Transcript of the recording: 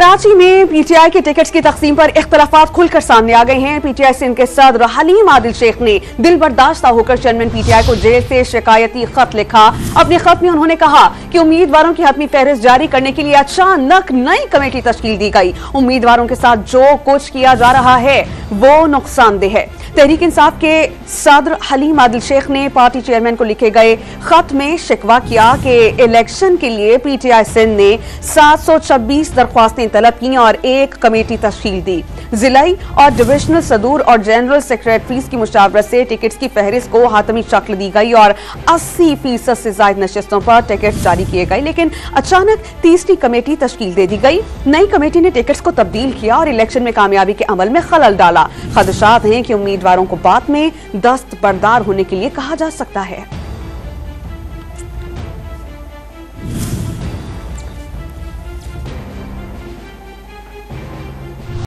कराची में पीटीआई के टिकट्स की तकसीम पर इख्तलाफात खुलकर सामने आ गए हैं। पीटीआई सिंध के सदर हलीम आदिल शेख ने दिल बर्दाश्ता होकर चेयरमैन पीटीआई को जेल से शिकायती खत लिखा। अपने खत में उन्होंने कहा कि उम्मीदवारों की हतमी फहरिस्त जारी करने के लिए अचानक नई कमेटी तश्कील दी गई। उम्मीदवारों के साथ जो कुछ किया जा रहा है वो नुकसानदेह है। तहरीक इंसाफ के सदर हलीम आदिल शेख ने पार्टी चेयरमैन को लिखे गए खत में शिकवा किया कि इलेक्शन के लिए पीटीआई सिंध ने 726 दरख्वास्तें तलब की और एक कमेटी तश्कील दी। जिलाई और डिविजनल सदूर और जनरल सेक्रेटरीज की मुशावरत से टिकट्स की फहरिस्त को हातमी शक्ल दी गई और 80% से ज्यादा नशिस्तों पर टिकट जारी किए गए, लेकिन अचानक तीसरी कमेटी तश्कील दे दी गई। नई कमेटी ने टिकट्स को तब्दील किया और इलेक्शन में कामयाबी के अमल में खलल डाला। खदशात हैं कि उम्मीदवारों को बाद में दस्तबरदार होने के लिए कहा जा सकता है।